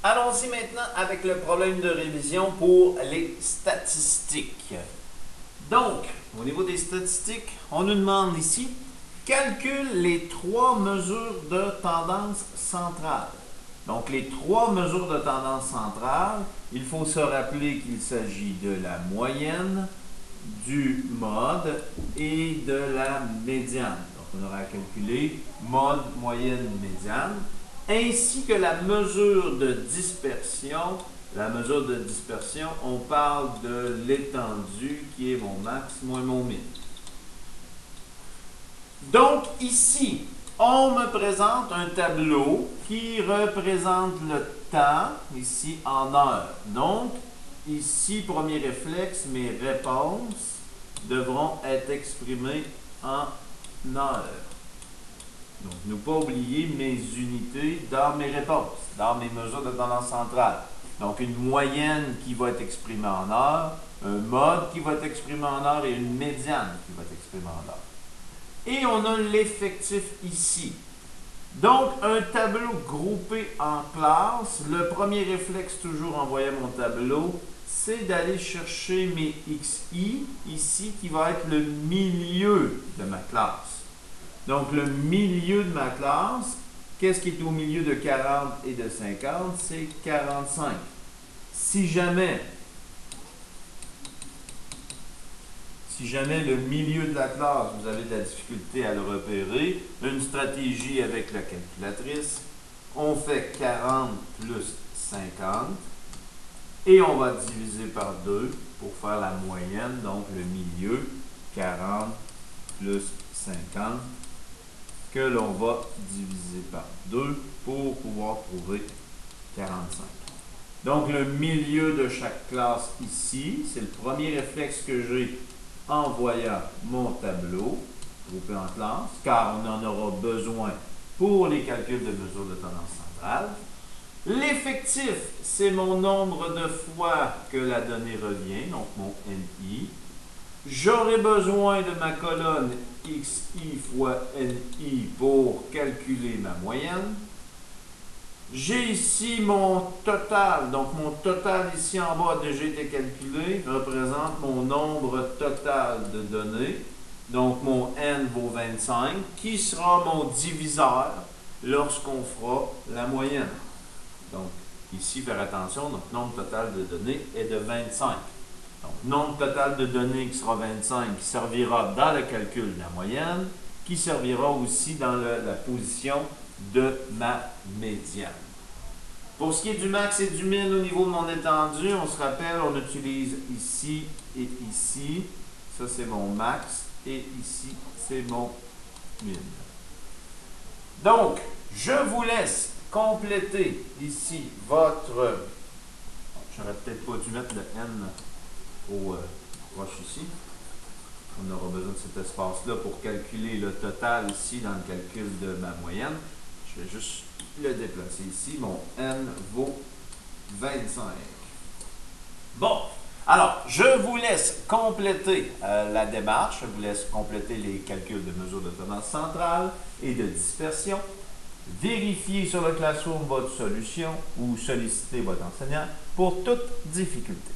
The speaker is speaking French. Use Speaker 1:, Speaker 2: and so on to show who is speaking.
Speaker 1: Allons-y maintenant avec le problème de révision pour les statistiques. Donc, au niveau des statistiques, on nous demande ici, calcule les trois mesures de tendance centrale. Donc, les trois mesures de tendance centrale, il faut se rappeler qu'il s'agit de la moyenne, du mode et de la médiane. Donc, on aura à calculer mode, moyenne, médiane, ainsi que la mesure de dispersion. La mesure de dispersion, on parle de l'étendue qui est mon max moins mon min. Donc, ici, on me présente un tableau qui représente le temps, ici, en heures. Donc, ici, premier réflexe, mes réponses devront être exprimées en heures. Donc, ne pas oublier mes unités dans mes réponses, dans mes mesures de tendance centrale. Donc, une moyenne qui va être exprimée en heures, un mode qui va être exprimé en heures et une médiane qui va être exprimée en heures. Et on a l'effectif ici. Donc, un tableau groupé en classes. Le premier réflexe, toujours en voyant mon tableau, c'est d'aller chercher mes XI, ici, qui va être le milieu de ma classe. Donc, le milieu de ma classe, qu'est-ce qui est au milieu de 40 et de 50? C'est 45. Si jamais le milieu de la classe, vous avez de la difficulté à le repérer, une stratégie avec la calculatrice, on fait 40 plus 50 et on va diviser par 2 pour faire la moyenne, donc le milieu, 40 plus 50, que l'on va diviser par 2 pour pouvoir trouver 45. Donc, le milieu de chaque classe ici, c'est le premier réflexe que j'ai en voyant mon tableau groupé en classes, car on en aura besoin pour les calculs de mesure de tendance centrale. L'effectif, c'est mon nombre de fois que la donnée revient, donc mon NI. J'aurai besoin de ma colonne XI fois NI pour calculer ma moyenne. J'ai ici mon total, donc mon total ici en bas a déjà été calculé, représente mon nombre total de données. Donc mon N vaut 25, qui sera mon diviseur lorsqu'on fera la moyenne. Donc ici, faire attention, notre nombre total de données est de 25. Donc, nombre total de données qui sera 25, qui servira dans le calcul de la moyenne, qui servira aussi dans la position de ma médiane. Pour ce qui est du max et du min au niveau de mon étendue, on se rappelle, on utilise ici et ici. Ça, c'est mon max et ici, c'est mon min. Donc, je vous laisse compléter ici votre... J'aurais peut-être pas dû mettre le N au proche ici. On aura besoin de cet espace-là pour calculer le total ici dans le calcul de ma moyenne. Je vais juste le déplacer ici. Mon N vaut 25. Bon, alors, je vous laisse compléter la démarche. Je vous laisse compléter les calculs de mesure de tendance centrale et de dispersion. Vérifiez sur le Classroom votre solution ou sollicitez votre enseignant pour toute difficulté.